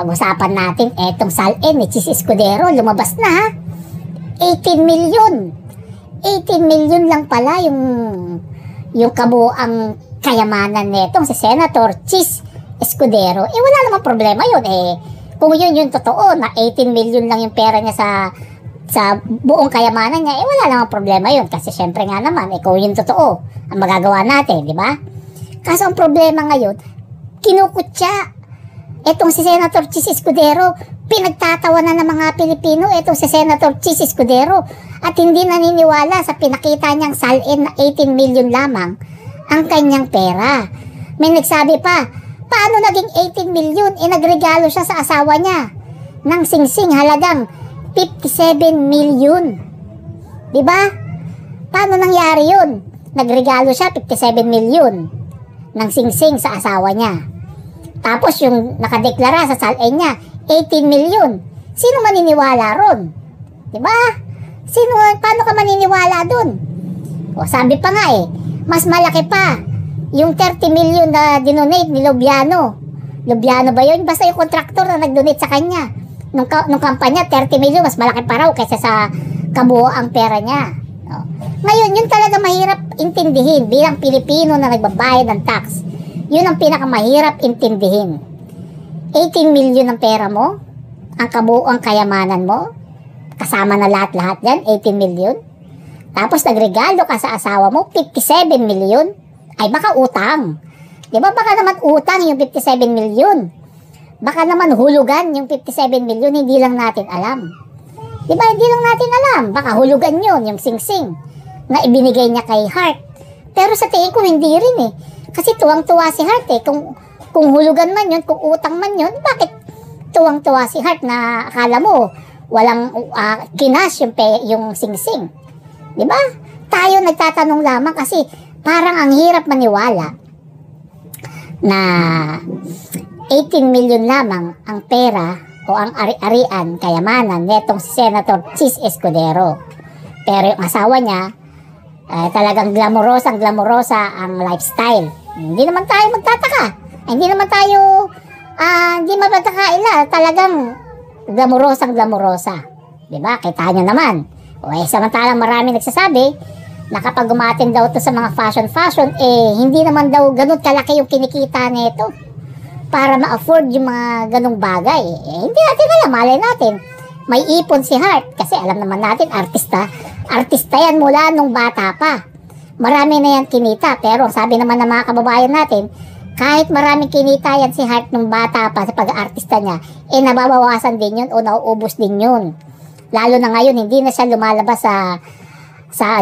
pag-usapan natin etong Sal-N ni Chis Escudero, lumabas na ha. 18 million. 18 million lang pala yung kabuang kayamanan netong si Senator Chis Escudero. Wala namang problema yun kung yun yung totoo na 18 million lang yung pera niya sa buong kayamanan niya, wala namang problema yun. Kasi syempre nga naman, kung yun totoo, ang magagawa natin, di ba? Kaso ang problema ngayon, kinukutya. Etong si Senator Chis Escudero, pinagtatawanan ng mga Pilipino, etong si Senator Chis Escudero, at hindi naniniwala sa pinakita niyang Sal-N na 18 million lamang ang kanyang pera. May nagsabi pa, paano naging 18 million? Nagregalo siya sa asawa niya ng singsing halagang 57 million. Diba? Paano nangyari yun? Nagregalo siya 57 million ng singsing sa asawa niya. Tapos yung nakadeklara sa Sal-N niya, 18 million. Sino maniniwala ron? Diba? Paano ka maniniwala dun? O sabi pa nga mas malaki pa yung 30 million na dinonate ni Lubiano. Lubiano ba yun? Basta yung kontraktor na nagdonate sa kanya. Nung kampanya, 30 million, mas malaki pa raw kaysa sa kabuo ang pera niya. O. Ngayon, yun talaga mahirap intindihin bilang Pilipino na nagbabayad ng tax. Yun ang pinakamahirap intindihin. 18 million ang pera mo, ang kabuuang kayamanan mo, kasama na lahat-lahat yan, 18 million. Tapos nagregalo ka sa asawa mo, 57 million. Ay baka utang. Di ba baka naman utang yung 57 million. Baka naman hulugan yung 57 million, hindi lang natin alam. Di ba hindi lang natin alam, baka hulugan yun, yung singsing na ibinigay niya kay Hart. Pero sa tingin ko hindi rin Kasi tuwang-tuwa si Hart Kung hulugan man yun, kung utang man yun, bakit tuwang-tuwa si Hart na akala mo walang kinash yung singsing? Di ba? Tayo nagtatanong lamang kasi parang ang hirap maniwala na 18 million lamang ang pera o ang ari-arian, kayamanan netong si Senator Chis Escudero. Pero yung asawa niya, talagang glamorosa ang lifestyle. Hindi naman tayo magtataka. Hindi naman tayo, hindi mapagkakaila. Talagang glamorosa. Diba? Kita nyo naman. Samantalang marami nagsasabi na kapag umatin daw to sa mga fashion, hindi naman daw ganun kalaki yung kinikita nito para ma-afford yung mga ganung bagay. Hindi natin alam, malay natin. May ipon si Hart kasi alam naman natin, artista yan mula nung bata pa. Marami na yan kinita, pero sabi naman ng mga kababayan natin, kahit maraming kinita yan si Hart nung bata pa sa pag-aartista niya, nababawasan din yun o nauubos din yun. Lalo na ngayon, hindi na siya lumalabas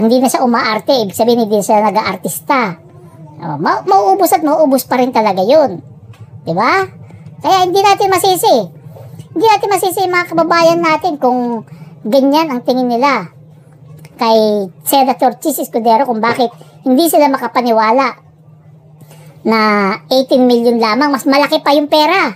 hindi na siya umaarte, ibig sabihin hindi siya nag-aartista. Mauubos at mauubos pa rin talaga yun. Diba? Kaya hindi natin masisi. Hindi natin masisi mga kababayan natin kung ganyan ang tingin nila kay Senator Chis Escudero, kung bakit hindi sila makapaniwala na 18 million lamang. Mas malaki pa yung pera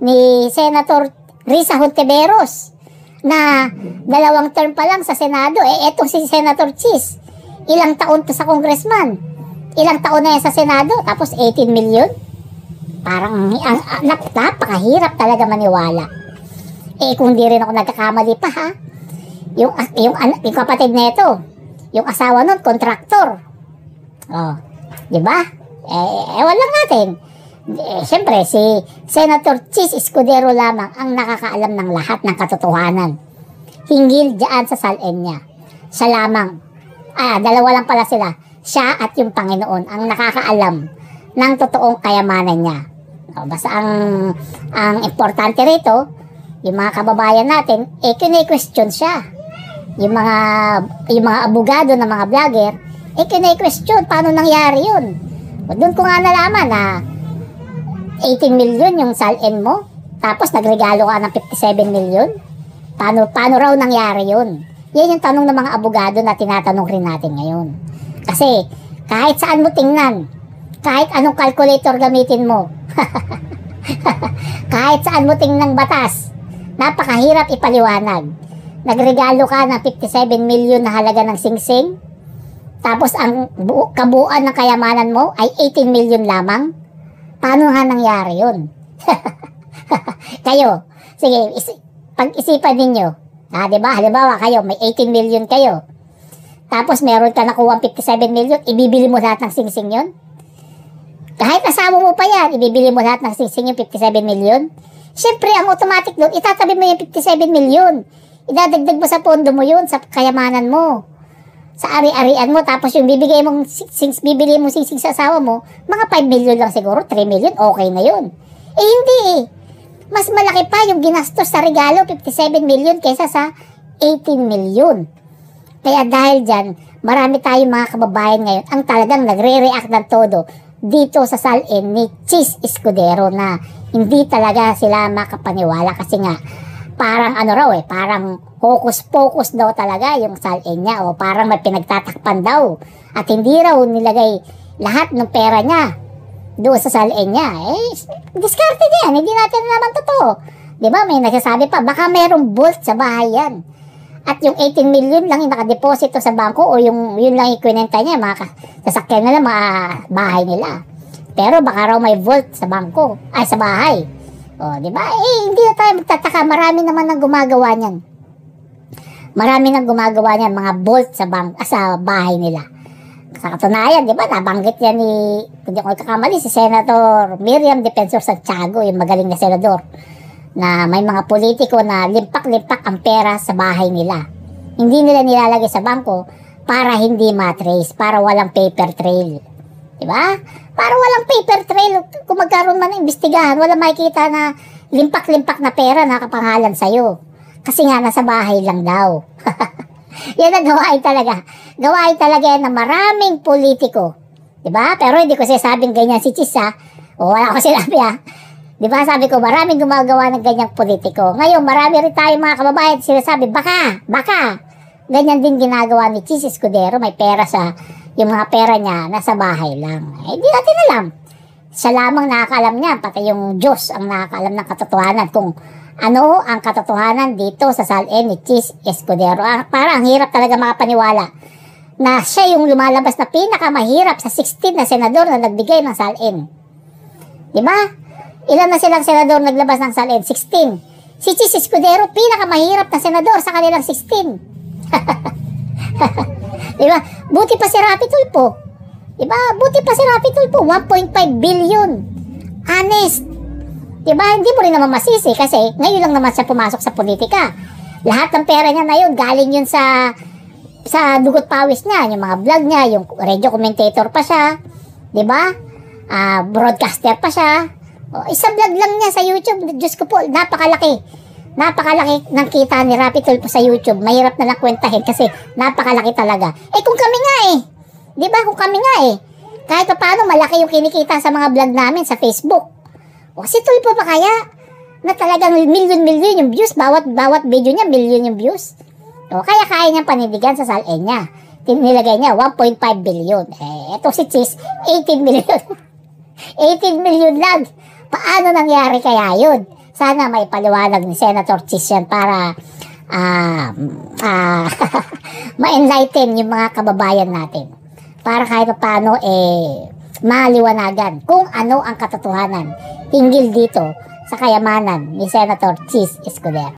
ni Senator Risa Hontiveros na 2 term pa lang sa Senado. Etong si Senator Chis, ilang taon to sa congressman, ilang taon na yan sa Senado, tapos 18 million. Parang napakahirap talaga maniwala. Kung di rin ako nagkakamali pa ha, yung kapatid nito, yung asawa nun, kontraktor. Di ba? Ewan lang natin. Siyempre, si Senator Chis Escudero lamang ang nakakaalam ng lahat ng katotohanan hinggil dyan sa Sal-N niya. Siya lamang. Dalawa lang pala sila. Siya at yung Panginoon ang nakakaalam ng totoong kayamanan niya. Basta ang importante rito, yung mga kababayan natin, kine-question siya. Yung mga abogado ng mga vlogger, kine-question paano nangyari yun. Doon ko nga nalaman na 18 million yung Sal-N mo, tapos nagregalo ka ng 57 million. Paano raw nangyari yun? Yan yung tanong ng mga abogado na tinatanong rin natin ngayon. Kasi kahit saan mo tingnan, kahit anong calculator gamitin mo, kahit saan mo tingnan batas, napakahirap ipaliwanag. Nagregalo ka ng 57 million na halaga ng singsing, tapos ang kabuuan ng kayamanan mo ay 18 million lamang. Paano nga nangyari yun? Kayo, sige, pag-isipan ninyo. Diba? Halimbawa, kayo, may 18 million kayo. Tapos, meron ka nakuha 57 million, ibibili mo lahat ng singsing yun? Kahit asawa mo pa yan, ibibili mo lahat ng singsing yung 57 million? Siyempre, ang automatic doon, itatabi mo yung 57 million. Idadagdag mo sa pondo mo yun, sa kayamanan mo. Sa ari-arian mo, tapos yung bibili mong singsing sa asawa mo, mga 5 million lang siguro, 3 million, okay na yun. Hindi eh. Mas malaki pa yung ginastos sa regalo, 57 million, kaysa sa 18 million. Kaya dahil dyan, marami tayong mga kababayan ngayon ang talagang nagre-react ng todo dito sa salin ni Chis Escudero na hindi talaga sila makapaniwala kasi nga, parang parang hocus-pocus daw talaga yung salin niya o parang may pinagtatakpan daw at hindi raw nilagay lahat ng pera niya doon sa salin niya. Diskarte niya, hindi natin naman totoo. Diba, may nagsasabi pa, baka merong vault sa bahay yan. At yung 18 million lang yung nakadeposito sa bangko o yun lang yung kwinenta niya, mga sasakyan nila, mga bahay nila. Pero baka raw may vault sa bangko, sa bahay. Diba? Hindi na tayo magtataka. Marami naman nang gumagawa niyan. Marami nang gumagawa niyan, mga vault sa bahay nila. Sa katunayan, diba, nabanggit yan ni, hindi ko kakamali, si Senator Miriam Defensor Santiago, yung magaling na senador, na may mga politiko na limpak-limpak ang pera sa bahay nila. Hindi nila nilalagay sa bangko para hindi matrace, para walang paper trail. Diba? Para walang paper trail, kung magkaroon man ng imbestigahan, walang makikita na limpak-limpak na pera na kapangalan sa'yo. Kasi nga, nasa bahay lang daw. Yan ang gawain talaga. Gawain talaga yan ng maraming politiko. Diba? Pero hindi ko sinasabing ganyan si Chis, ha? Wala ko sinabi, ha? Diba? Sabi ko, maraming gumagawa ng ganyang politiko. Ngayon, marami rin tayong mga kababayan sinasabi, baka. Ganyan din ginagawa ni Chis Escudero. May pera yung mga pera niya nasa bahay lang. Hindi natin alam. Siya lamang nakakaalam niya, pati yung Diyos ang nakakaalam ng katotohanan kung ano ang katotohanan dito sa salin ni Chis Escudero. Parang ang hirap talaga makapaniwala na siya yung lumalabas na pinakamahirap sa 16 na senador na nagbigay ng salin. Diba? Ilan na silang senador naglabas ng salin? 16. Si Chis Escudero, pinakamahirap na senador sa kanilang 16. Diba? Buti pa si Rapi Tulfo. Diba? Buti pa si Rapi Tulfo. 1.5 billion. Honest. Diba? Hindi mo rin naman masisi kasi ngayon lang naman siya pumasok sa politika. Lahat ng pera niya na yun, galing yun sa dugot pawis niya. Yung mga vlog niya, yung radio commentator pa siya. Diba? Broadcaster pa siya. Isang vlog lang niya sa YouTube. Diyos ko po, napakalaki. Napakalaki ng kita ni Rapi Tulfo sa YouTube. Mahirap na lang kwentahin kasi napakalaki talaga. Kung kami nga diba? Kung kami nga kahit pa paano malaki yung kinikita sa mga vlog namin sa Facebook. Si Tulfo pa kaya na talagang million yung views. Bawat video niya, million yung views. Kaya kaya niyang panindigan sa salin niya. Nilagay niya 1.5 billion. Ito si Chis, 18 million. 18 million lang. Paano nangyari kaya yun? Sana may paliwanag ni Senator Chis yan para ma-enlighten yung mga kababayan natin. Para kahit paano maliwanagan kung ano ang katotohanan hinggil dito sa kayamanan ni Senator Chis Escudero.